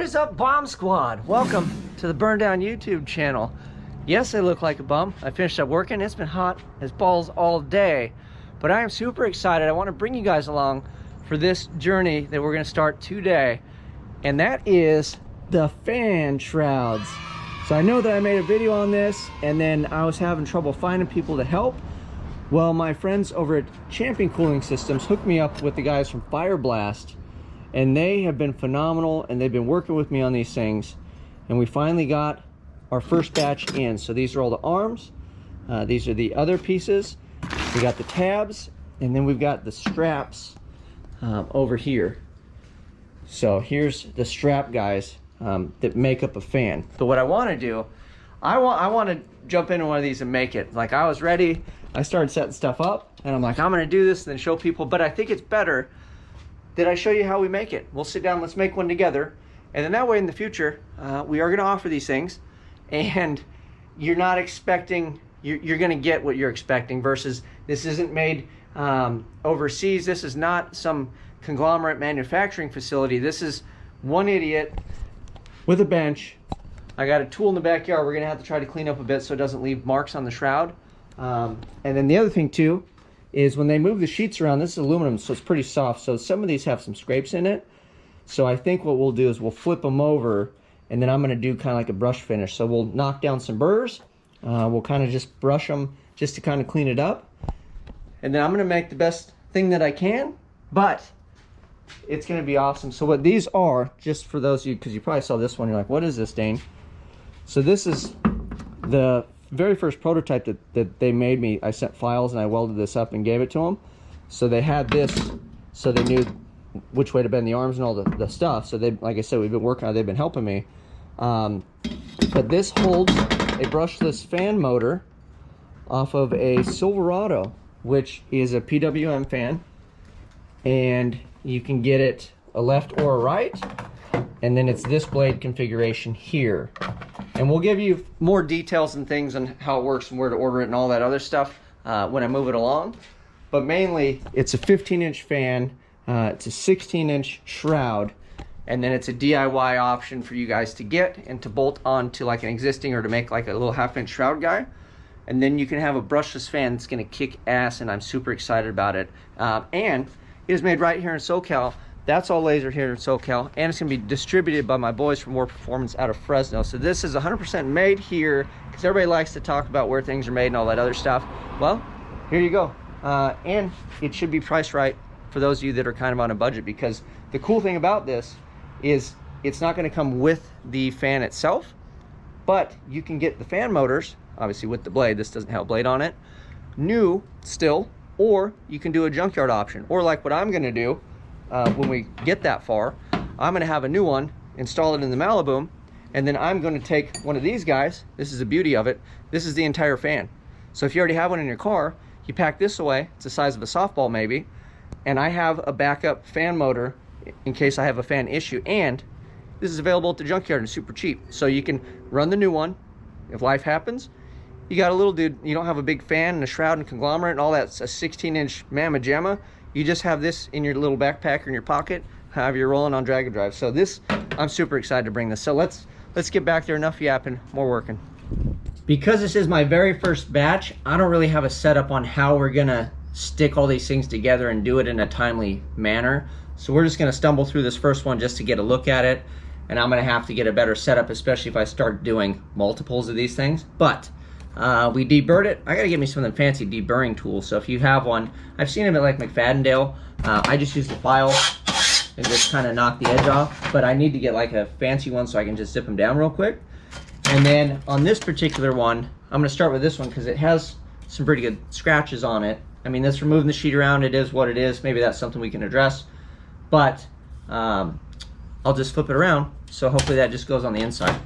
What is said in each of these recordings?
is up, Bomb Squad? Welcome to the Burndown YouTube channel. Yes, I look like a bum. I finished up working. It's been hot as balls all day, but I am super excited. I want to bring you guys along for this journey that we're going to start today, and that is the fan shrouds. So I know that I made a video on this, and then I was having trouble finding people to help. Well, my friends over at Champion Cooling Systems hooked me up with the guys from Fire Blast, and they have been phenomenal, and they've been working with me on these things, and we finally got our first batch in. So these are all the arms, these are the other pieces, we got the tabs, and then we've got the straps over here. So here's the strap guys that make up a fan. So what I want to do, I want to jump into one of these and make it. Like, I was ready, I started setting stuff up, and I'm like, I'm gonna do this and then show people, but I think it's better that I show you how we make it. We'll sit down, let's make one together, and then that way in the future, we are gonna offer these things, and you're not expecting, you're gonna get what you're expecting, versus this isn't made overseas. This is not some conglomerate manufacturing facility. This is one idiot with a bench. I got a tool in the backyard. We're gonna have to try to clean up a bit so it doesn't leave marks on the shroud. And then the other thing too is when they move the sheets around, this is aluminum, so it's pretty soft. So some of these have some scrapes in it. So I think what we'll do is we'll flip them over, and then I'm gonna do kind of like a brush finish. So we'll knock down some burrs. We'll kind of just brush them just to kind of clean it up. And then I'm gonna make the best thing that I can, but it's gonna be awesome. So what these are, just for those of you, because you probably saw this one, you're like, what is this, Dane? So this is the very first prototype that they made me. I sent files and I welded this up and gave it to them. So they had this, so they knew which way to bend the arms and all the stuff. So they, like I said, we've been working on it, they've been helping me. But this holds a brushless fan motor off of a Silverado, which is a PWM fan, and you can get it a left or a right, and then it's this blade configuration here. And we'll give you more details and things on how it works and where to order it and all that other stuff when I move it along. But mainly, it's a 15-inch fan, it's a 16-inch shroud, and then it's a DIY option for you guys to get and to bolt onto like an existing, or to make like a little half-inch shroud guy. And then you can have a brushless fan that's gonna kick ass, and I'm super excited about it. And it is made right here in SoCal. That's all laser here in SoCal, and it's gonna be distributed by my boys from War Performance out of Fresno. So this is 100% made here, because everybody likes to talk about where things are made and all that other stuff. Well, here you go. And it should be priced right for those of you that are kind of on a budget, because the cool thing about this is it's not gonna come with the fan itself, but you can get the fan motors, obviously with the blade. This doesn't have a blade on it, new still, or you can do a junkyard option, or like what I'm gonna do when we get that far, I'm gonna have a new one, install it in the Malibu, and then I'm gonna take one of these guys. This is the beauty of it. This is the entire fan. So if you already have one in your car, you pack this away. It's the size of a softball maybe, and I have a backup fan motor in case I have a fan issue. And this is available at the junkyard and super cheap. So you can run the new one. If life happens, you got a little dude, you don't have a big fan and a shroud and conglomerate and all that, a 16-inch mamma jamma. You just have this in your little backpack or in your pocket, however you're rolling on drag and drive. So this, I'm super excited to bring this. So let's get back there. Enough yapping, more working. Because this is my very first batch, I don't really have a setup on how we're gonna stick all these things together and do it in a timely manner. So we're just gonna stumble through this first one just to get a look at it. And I'm gonna have to get a better setup, especially if I start doing multiples of these things. But we deburred it. I gotta get me some of them fancy deburring tools. So if you have one, I've seen them at like McFadden. I just use the file and just kind of knock the edge off. But I need to get like a fancy one so I can just zip them down real quick. And then on this particular one, I'm gonna start with this one because it has some pretty good scratches on it. I mean, that's removing the sheet around. It is what it is. Maybe that's something we can address. But I'll just flip it around. So hopefully that just goes on the inside.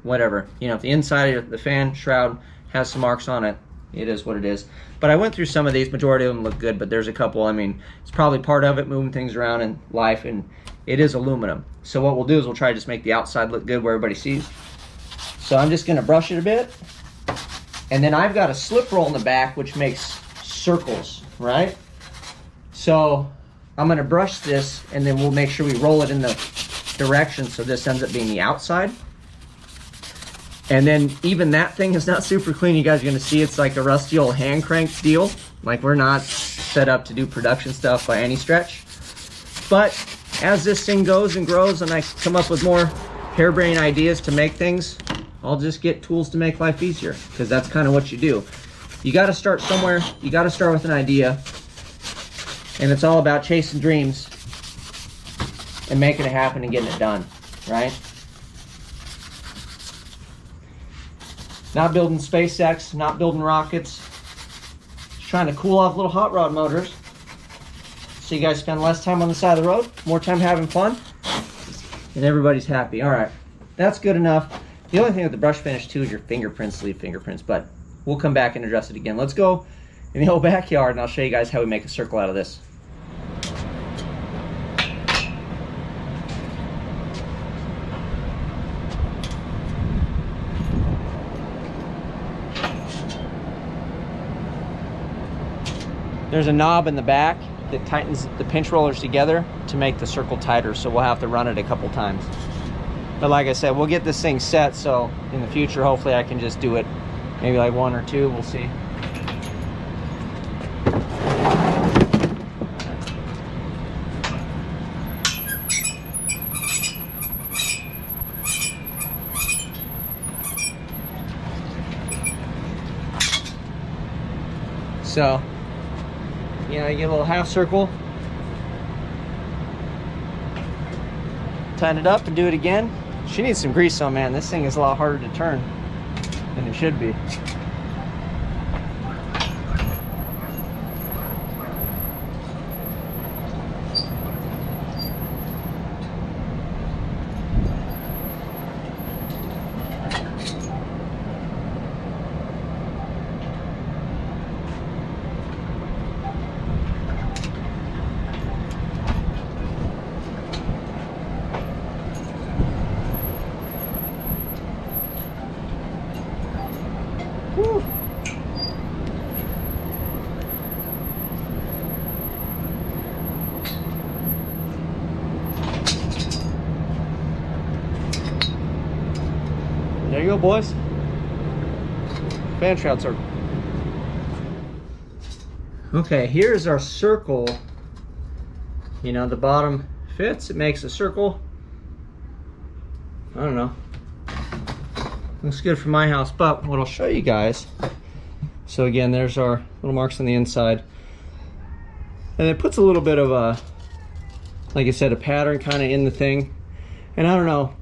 Whatever, you know, if the inside of the fan shroud has some marks on it, it is what it is. But I went through some of these, majority of them look good, but there's a couple, I mean, it's probably part of it, moving things around in life, and it is aluminum. So what we'll do is we'll try to just make the outside look good where everybody sees. So I'm just gonna brush it a bit, and then I've got a slip roll in the back which makes circles, right? So I'm gonna brush this, and then we'll make sure we roll it in the direction, so this ends up being the outside. And then even that thing is not super clean. You guys are gonna see it's like a rusty old hand crank deal. Like, we're not set up to do production stuff by any stretch. But as this thing goes and grows and I come up with more harebrained ideas to make things, I'll just get tools to make life easier, because that's kind of what you do. You got to start somewhere. You got to start with an idea, and it's all about chasing dreams and making it happen and getting it done, right? Not building SpaceX, not building rockets, just trying to cool off little hot rod motors so you guys spend less time on the side of the road, more time having fun, and everybody's happy. All right, that's good enough. The only thing with the brush finish too is your fingerprints leave fingerprints, but we'll come back and address it again. Let's go in the old backyard and I'll show you guys how we make a circle out of this. There's a knob in the back that tightens the pinch rollers together to make the circle tighter, so we'll have to run it a couple times. But like I said, we'll get this thing set, so in the future, hopefully I can just do it maybe like 1 or 2, we'll see. So, you know, you get a little half circle, tighten it up and do it again. She needs some grease though, man. This thing is a lot harder to turn than it should be. Whew. There you go, boys. Fan shroud circle. Okay, here's our circle. You know, the bottom fits, it makes a circle. I don't know. Looks good for my house, but what I'll show you guys, so again, there's our little marks on the inside, and it puts a little bit of a, like I said, a pattern kind of in the thing. And I don't know,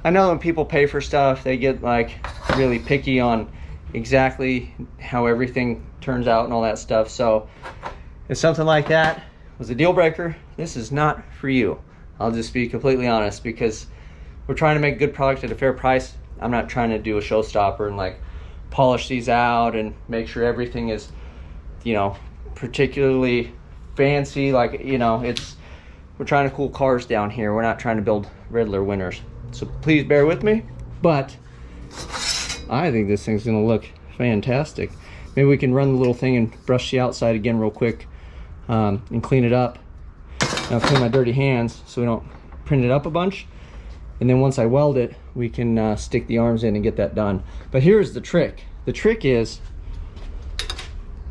I know when people pay for stuff, they get like really picky on exactly how everything turns out and all that stuff. So if something like that was a deal breaker, this is not for you. I'll just be completely honest, because we're trying to make a good product at a fair price. I'm not trying to do a showstopper and like polish these out and make sure everything is, you know, particularly fancy. Like, you know, we're trying to cool cars down here. We're not trying to build Riddler winners. So please bear with me. But I think this thing's gonna look fantastic. Maybe we can run the little thing and brush the outside again real quick and clean it up. I'll clean my dirty hands so we don't print it up a bunch. And then once I weld it, we can stick the arms in and get that done. But here's the trick. The trick is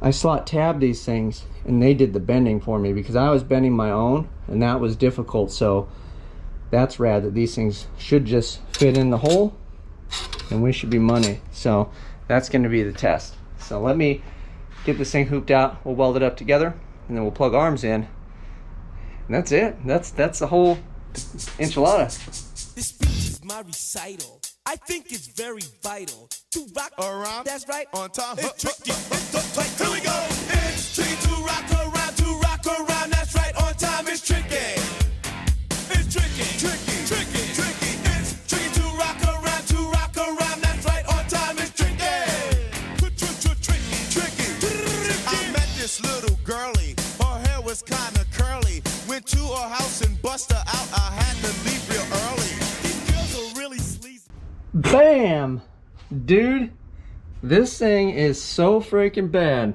I slot tab these things, and they did the bending for me, because I was bending my own and that was difficult. So that's rad that these things should just fit in the hole and we should be money. So that's going to be the test. So let me get this thing hooped out. We'll weld it up together and then we'll plug arms in. And that's it. That's the whole enchilada. This speech is my recital. I think it's very vital to rock around. That's right, on time. It's tricky. Here we go. It's tricky to rock around, to rock around. That's right, on time. It's tricky. It's tricky, tricky, tricky, tricky. It's tricky to rock around. That's right, on time. It's tricky. Tricky. I met this little girlie. Her hair was kinda curly. Went to her house and bust her out. I had to leave real early. Bam! Dude, this thing is so freaking bad.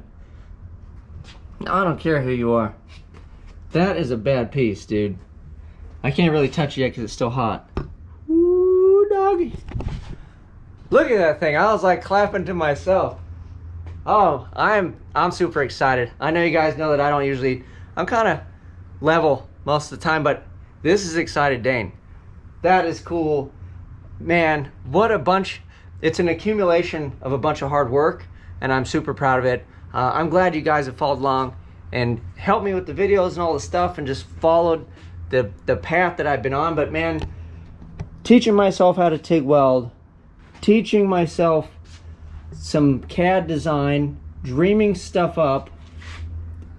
I don't care who you are. That is a bad piece, dude. I can't really touch it yet because it's still hot. Ooh, doggy. Look at that thing. I was like clapping to myself. Oh, I'm super excited. I know you guys know that I don't usually, I'm kind of level most of the time, but this is excited Dane. That is cool. Man, what a bunch. It's an accumulation of a bunch of hard work, and I'm super proud of it. I'm glad you guys have followed along and helped me with the videos and all the stuff and just followed the path that I've been on. But man, teaching myself how to TIG weld, teaching myself some CAD design, dreaming stuff up,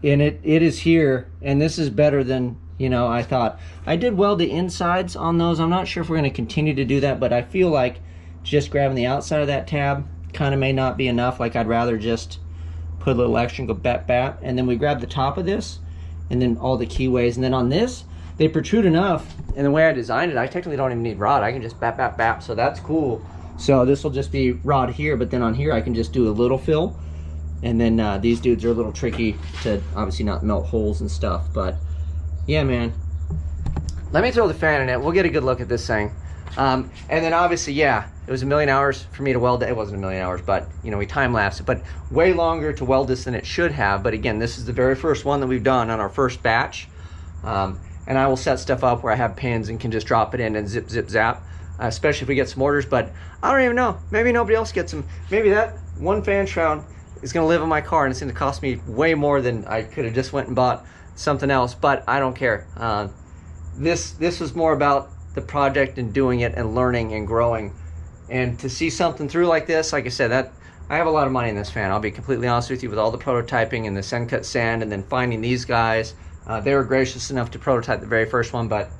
and it is here, and this is better than, you know, I thought. I did weld the insides on those. I'm not sure if we're going to continue to do that, but I feel like just grabbing the outside of that tab kind of may not be enough. Like, I'd rather just put a little extra and go bap bap, and then we grab the top of this and then all the keyways, and then on this they protrude enough, and the way I designed it, I technically don't even need rod. I can just bap bap bap, so that's cool. So this will just be rod here, but then on here I can just do a little fill, and then these dudes are a little tricky to obviously not melt holes and stuff. But yeah, man, let me throw the fan in it. We'll get a good look at this thing. And then obviously, yeah, it was 1,000,000 hours for me to weld it. It wasn't 1,000,000 hours, but you know, we time-lapsed it, but way longer to weld this than it should have. But again, this is the very first one that we've done on our first batch. And I will set stuff up where I have pins and can just drop it in and zip, zip, zap, especially if we get some orders. But I don't even know, maybe nobody else gets them. Maybe that one fan shroud is gonna live in my car and it's gonna cost me way more than I could have just went and bought something else, but I don't care. This was more about the project and doing it and learning and growing. And to see something through like this, like I said, that I have a lot of money in this fan. I'll be completely honest with you, with all the prototyping and the send cut sand and then finding these guys. They were gracious enough to prototype the very first one, but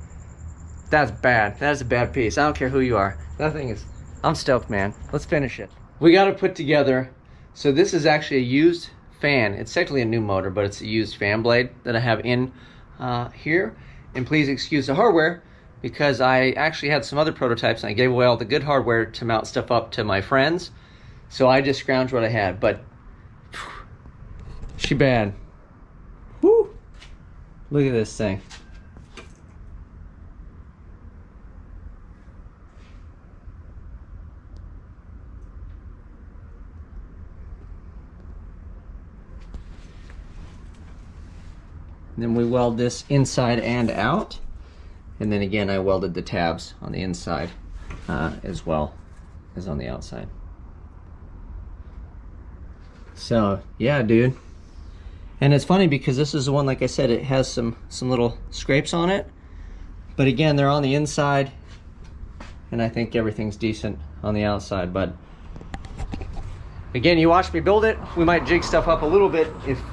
that's bad. That is a bad piece. I don't care who you are. That thing is, I'm stoked, man. Let's finish it. We got to put together, so this is actually a used fan. It's technically a new motor, but it's a used fan blade that I have in here. And please excuse the hardware, because I actually had some other prototypes and I gave away all the good hardware to mount stuff up to my friends. So I just scrounged what I had, but she bad. Woo! Look at this thing. Then we weld this inside and out. And then again, I welded the tabs on the inside as well as on the outside. So yeah, dude. And it's funny because this is the one, like I said, it has some little scrapes on it. But again, they're on the inside, and I think everything's decent on the outside. But again, you watch me build it. We might jig stuff up a little bit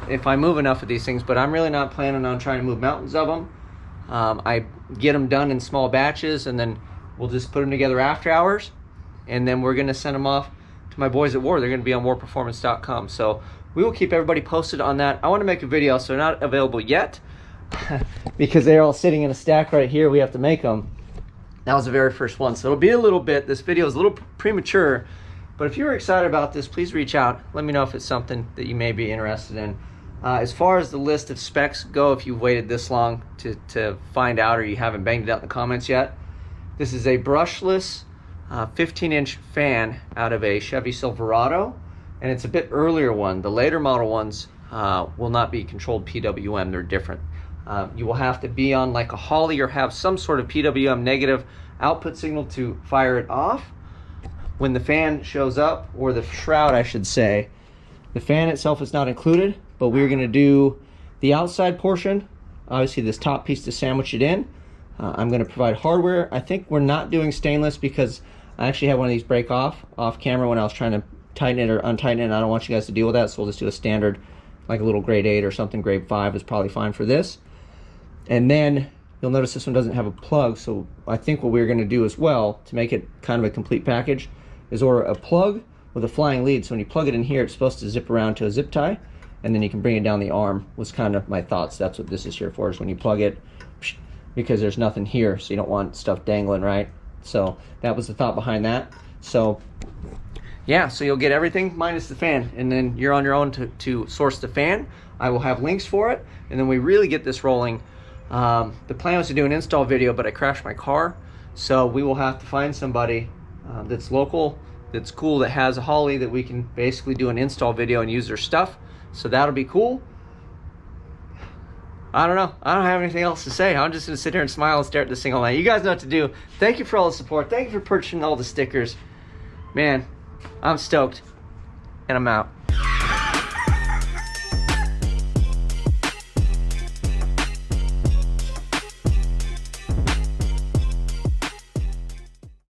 if I move enough of these things, but I'm really not planning on trying to move mountains of them. I get them done in small batches, and then we'll just put them together after hours, and then we're gonna send them off to my boys at War. They're gonna be on warperformance.com. So we will keep everybody posted on that. I want to make a video, so they're not available yet because they're all sitting in a stack right here. We have to make them. That was the very first one, so it'll be a little bit, this video is a little premature, but if you're excited about this, please reach out. Let me know if it's something that you may be interested in. As far as the list of specs go, if you've waited this long to find out, or you haven't banged it out in the comments yet, this is a brushless 15-inch fan out of a Chevy Silverado, and it's a bit earlier one. The later model ones will not be controlled PWM, they're different. You will have to be on like a Holley or have some sort of PWM negative output signal to fire it off. When the fan shows up, or the shroud I should say, the fan itself is not included, but we're gonna do the outside portion, obviously this top piece to sandwich it in. I'm gonna provide hardware. I think we're not doing stainless because I actually had one of these break off camera when I was trying to tighten it or untighten it, and I don't want you guys to deal with that, so we'll just do a standard, like a little grade 8 or something. Grade 5 is probably fine for this. And then you'll notice this one doesn't have a plug, so I think what we're gonna do as well to make it kind of a complete package is order a plug with a flying lead, so when you plug it in here, it's supposed to zip around to a zip tie, and then you can bring it down the arm, was kind of my thoughts. That's what this is here for, is when you plug it, because there's nothing here, so you don't want stuff dangling, right? So that was the thought behind that. So yeah, so you'll get everything minus the fan, and then you're on your own to source the fan. I will have links for it, and then we really get this rolling The plan was to do an install video, but I crashed my car, so we will have to find somebody that's local, that's cool, that has a Holly that we can basically do an install video and use their stuff. So that'll be cool. I don't know. I don't have anything else to say. I'm just gonna sit here and smile and stare at this thing all night. You guys know what to do. Thank you for all the support. Thank you for purchasing all the stickers. Man, I'm stoked, and I'm out.